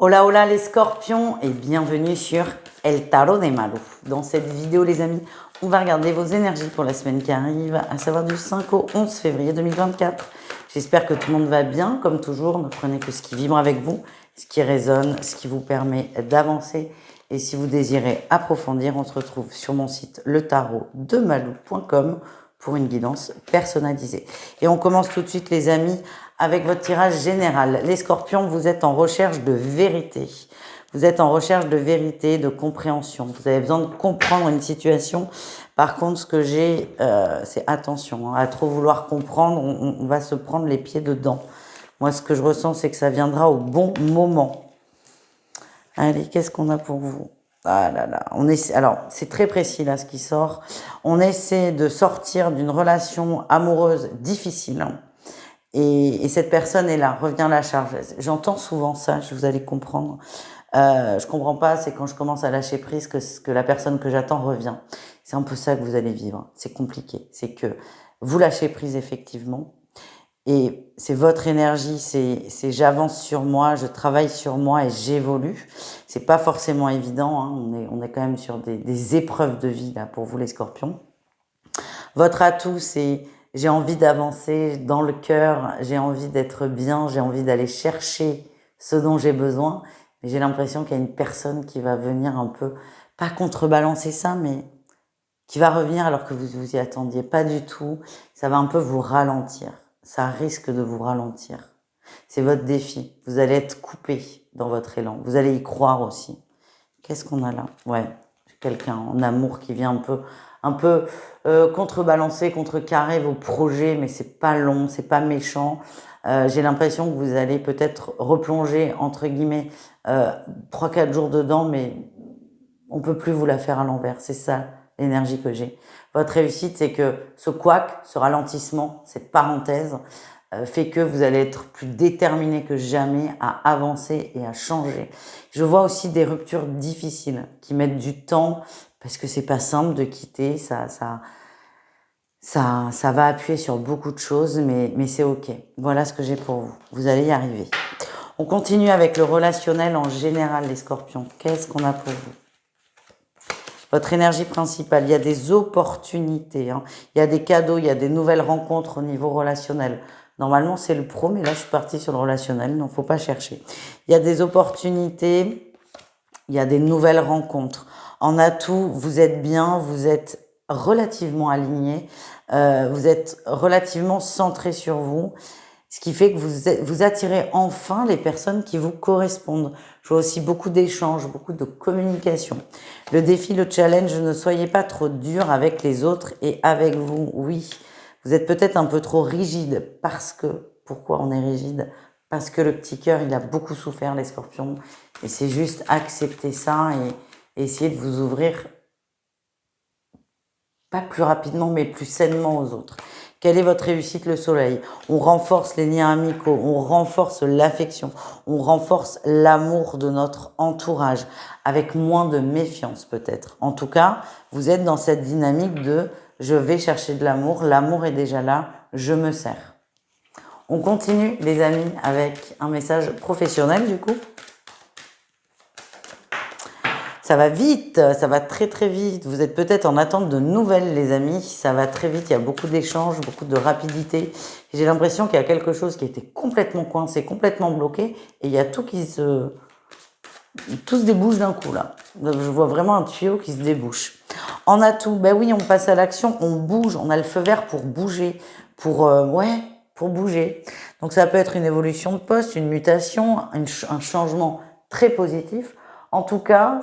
Hola hola les scorpions et bienvenue sur El Tarot des Malous. Dans cette vidéo les amis, on va regarder vos énergies pour la semaine qui arrive, à savoir du 5 au 11 février 2024. J'espère que tout le monde va bien, comme toujours, ne prenez que ce qui vibre avec vous, ce qui résonne, ce qui vous permet d'avancer. Et si vous désirez approfondir, on se retrouve sur mon site letarotdemalou.com pour une guidance personnalisée. Et on commence tout de suite les amis avec votre tirage général. Les scorpions, vous êtes en recherche de vérité. Vous êtes en recherche de vérité, de compréhension. Vous avez besoin de comprendre une situation. Par contre, ce que j'ai, c'est attention, à trop vouloir comprendre, on va se prendre les pieds dedans. Moi, ce que je ressens, c'est que ça viendra au bon moment. Allez, qu'est-ce qu'on a pour vous ? Ah là là, alors c'est très précis là ce qui sort. On essaie de sortir d'une relation amoureuse difficile. Et cette personne est là, revient à la charge. J'entends souvent ça, vous allez comprendre. Je comprends pas, c'est quand je commence à lâcher prise que la personne que j'attends revient. C'est un peu ça que vous allez vivre. C'est compliqué. C'est que vous lâchez prise effectivement. Et c'est votre énergie, c'est j'avance sur moi, je travaille sur moi et j'évolue. C'est pas forcément évident, hein. On est quand même sur des épreuves de vie là pour vous les scorpions. Votre atout, c'est j'ai envie d'avancer dans le cœur, j'ai envie d'être bien, j'ai envie d'aller chercher ce dont j'ai besoin. Mais j'ai l'impression qu'il y a une personne qui va venir un peu, pas contrebalancer ça, mais qui va revenir alors que vous vous y attendiez pas du tout. Ça va un peu vous ralentir. Ça risque de vous ralentir. C'est votre défi. Vous allez être coupé dans votre élan. Vous allez y croire aussi. Qu'est-ce qu'on a là? Ouais, quelqu'un en amour qui vient un peu contrebalancer, contrecarrer vos projets, mais c'est pas long, c'est pas méchant. J'ai l'impression que vous allez peut-être replonger entre guillemets 3-4 jours dedans, mais on peut plus vous la faire à l'envers. C'est ça l'énergie que j'ai. Votre réussite, c'est que ce couac, ce ralentissement, cette parenthèse, fait que vous allez être plus déterminé que jamais à avancer et à changer. Je vois aussi des ruptures difficiles qui mettent du temps parce que c'est pas simple de quitter. Ça va appuyer sur beaucoup de choses, mais c'est ok. Voilà ce que j'ai pour vous. Vous allez y arriver. On continue avec le relationnel en général, les scorpions. Qu'est-ce qu'on a pour vous? Votre énergie principale, il y a des opportunités, hein. Il y a des cadeaux, il y a des nouvelles rencontres au niveau relationnel. Normalement, c'est le pro, mais là, je suis partie sur le relationnel, donc faut pas chercher. Il y a des opportunités, il y a des nouvelles rencontres. En atout, vous êtes bien, vous êtes relativement aligné, vous êtes relativement centré sur vous, ce qui fait que vous attirez enfin les personnes qui vous correspondent. Je vois aussi beaucoup d'échanges, beaucoup de communication. Le défi, le challenge, ne soyez pas trop dur avec les autres et avec vous. Oui, vous êtes peut-être un peu trop rigide parce que, pourquoi on est rigide? Parce que le petit cœur, il a beaucoup souffert, les scorpions. Et c'est juste accepter ça et essayer de vous ouvrir, pas plus rapidement, mais plus sainement aux autres. Quelle est votre réussite, le soleil? On renforce les liens amicaux, on renforce l'affection, on renforce l'amour de notre entourage, avec moins de méfiance peut-être. En tout cas, vous êtes dans cette dynamique de je vais chercher de l'amour, l'amour est déjà là, je me sers. On continue les amis avec un message professionnel du coup. Ça va vite, ça va très très vite. Vous êtes peut-être en attente de nouvelles les amis, ça va très vite, il y a beaucoup d'échanges, beaucoup de rapidité. J'ai l'impression qu'il y a quelque chose qui était complètement coincé, complètement bloqué et il y a tout tout se débouche d'un coup là. Donc, je vois vraiment un tuyau qui se débouche. En atout, ben oui, on passe à l'action, on bouge, on a le feu vert pour bouger, pour bouger. Donc ça peut être une évolution de poste, une mutation, un changement très positif. En tout cas,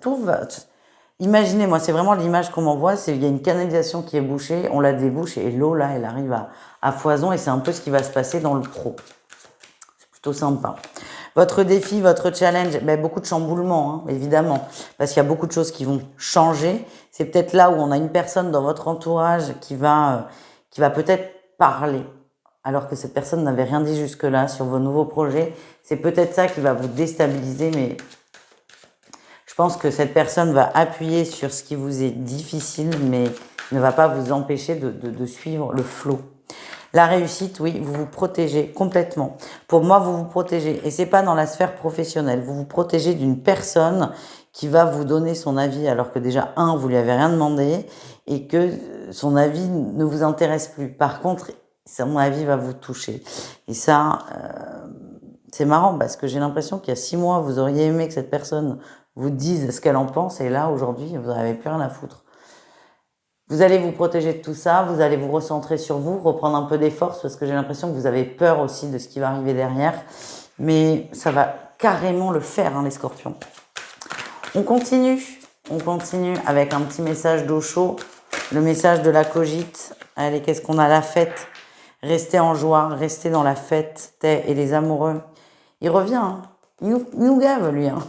tout va. Imaginez, moi, c'est vraiment l'image qu'on m'envoie, c'est il y a une canalisation qui est bouchée, on la débouche et l'eau là, elle arrive à foison et c'est un peu ce qui va se passer dans le pro. C'est plutôt sympa. Votre défi, votre challenge, ben beaucoup de chamboulements, hein, évidemment, parce qu'il y a beaucoup de choses qui vont changer. C'est peut-être là où on a une personne dans votre entourage qui va peut-être parler, alors que cette personne n'avait rien dit jusque-là sur vos nouveaux projets. C'est peut-être ça qui va vous déstabiliser, mais je pense que cette personne va appuyer sur ce qui vous est difficile, mais ne va pas vous empêcher de suivre le flot. La réussite, oui, vous vous protégez complètement. Pour moi, vous vous protégez. Et c'est pas dans la sphère professionnelle. Vous vous protégez d'une personne qui va vous donner son avis alors que déjà, vous lui avez rien demandé et que son avis ne vous intéresse plus. Par contre, son avis va vous toucher. Et ça, c'est marrant parce que j'ai l'impression qu'il y a 6 mois, vous auriez aimé que cette personne vous dise ce qu'elle en pense et là, aujourd'hui, vous n'avez plus rien à foutre. Vous allez vous protéger de tout ça, vous allez vous recentrer sur vous, reprendre un peu des forces parce que j'ai l'impression que vous avez peur aussi de ce qui va arriver derrière. Mais ça va carrément le faire, hein, les scorpions. On continue avec un petit message d'eau chaud, le message de la cogite. Allez, qu'est-ce qu'on a? La fête. Restez en joie, restez dans la fête, et les amoureux. Il revient, hein. Il nous gave, lui. Hein.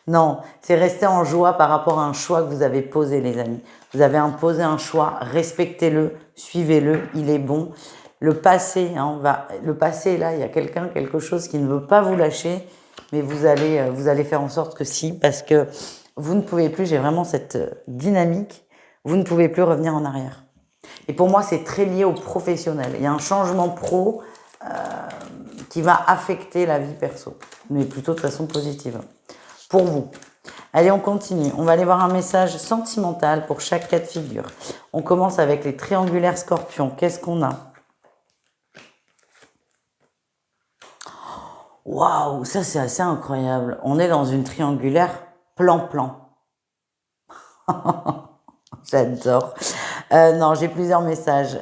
Non, c'est rester en joie par rapport à un choix que vous avez posé, les amis. Vous avez imposé un choix, respectez-le, suivez-le, il est bon. Le passé, hein, le passé, là, il y a quelque chose qui ne veut pas vous lâcher, mais vous allez faire en sorte que si, parce que vous ne pouvez plus, j'ai vraiment cette dynamique, vous ne pouvez plus revenir en arrière. Et pour moi, c'est très lié au professionnel. Il y a un changement pro qui va affecter la vie perso, mais plutôt de façon positive. Pour vous. Allez, on continue. On va aller voir un message sentimental pour chaque cas de figure. On commence avec les triangulaires scorpions. Qu'est-ce qu'on a? Waouh, ça c'est assez incroyable. On est dans une triangulaire plan-plan. J'adore. Non, j'ai plusieurs messages.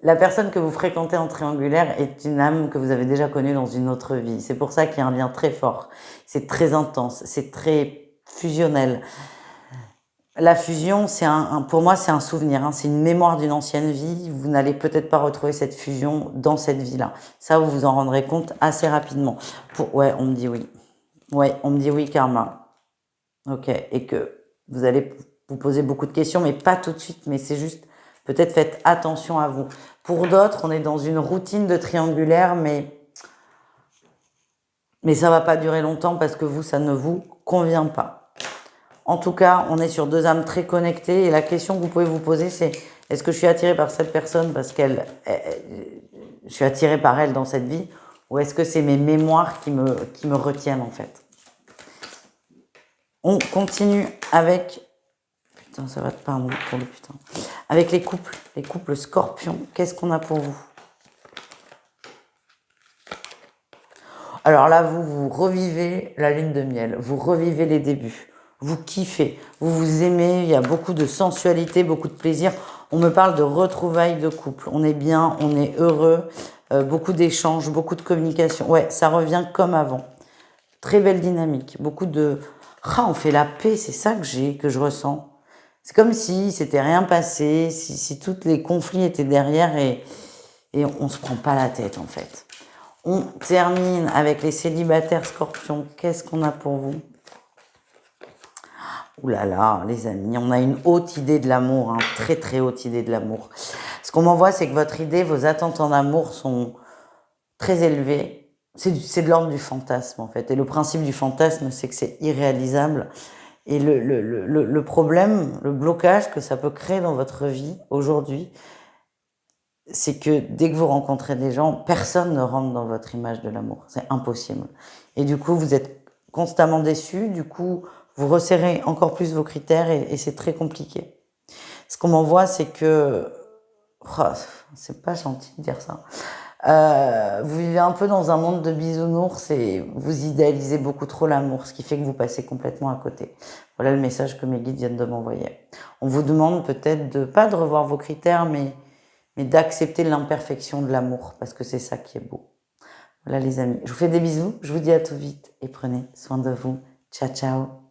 La personne que vous fréquentez en triangulaire est une âme que vous avez déjà connue dans une autre vie. C'est pour ça qu'il y a un lien très fort. C'est très intense, c'est très fusionnel. La fusion, pour moi, c'est un souvenir, hein, c'est une mémoire d'une ancienne vie. Vous n'allez peut-être pas retrouver cette fusion dans cette vie-là. Ça, vous vous en rendrez compte assez rapidement. Ouais, on me dit oui. Ouais, on me dit oui, karma. Ok, et que vous allez vous poser beaucoup de questions, mais pas tout de suite, mais c'est juste... Peut-être faites attention à vous. Pour d'autres, on est dans une routine de triangulaire, mais ça va pas durer longtemps parce que vous, ça ne vous convient pas. En tout cas, on est sur deux âmes très connectées et la question que vous pouvez vous poser, c'est est-ce que je suis attirée par cette personne parce je suis attirée par elle dans cette vie, ou est-ce que c'est mes mémoires qui me retiennent en fait? On continue avec... Putain, ça va te pardon pour le putain. Avec les couples scorpions, qu'est-ce qu'on a pour vous? Alors là, vous revivez la lune de miel, vous revivez les débuts, vous kiffez, vous vous aimez, il y a beaucoup de sensualité, beaucoup de plaisir. On me parle de retrouvailles de couple, on est bien, on est heureux, beaucoup d'échanges, beaucoup de communication. Ouais, ça revient comme avant. Très belle dynamique, beaucoup de... on fait la paix, c'est ça que je ressens. C'est comme si c'était rien passé, si tous les conflits étaient derrière et on se prend pas la tête en fait. On termine avec les célibataires scorpions. Qu'est-ce qu'on a pour vous? Ouh là là, les amis, on a une haute idée de l'amour, hein, très très haute idée de l'amour. Ce qu'on m'envoie, c'est que votre idée, vos attentes en amour sont très élevées. C'est de l'ordre du fantasme en fait. Et le principe du fantasme, c'est que c'est irréalisable. Et le problème, le blocage que ça peut créer dans votre vie aujourd'hui, c'est que dès que vous rencontrez des gens, personne ne rentre dans votre image de l'amour. C'est impossible. Et du coup, vous êtes constamment déçu. Du coup, vous resserrez encore plus vos critères et c'est très compliqué. Ce qu'on m'envoie, c'est que... c'est pas gentil de dire ça. Vous vivez un peu dans un monde de bisounours et vous idéalisez beaucoup trop l'amour, ce qui fait que vous passez complètement à côté. Voilà le message que mes guides viennent de m'envoyer. On vous demande peut-être pas de revoir vos critères, mais d'accepter l'imperfection de l'amour, parce que c'est ça qui est beau. Voilà les amis, je vous fais des bisous, je vous dis à tout vite et prenez soin de vous. Ciao, ciao.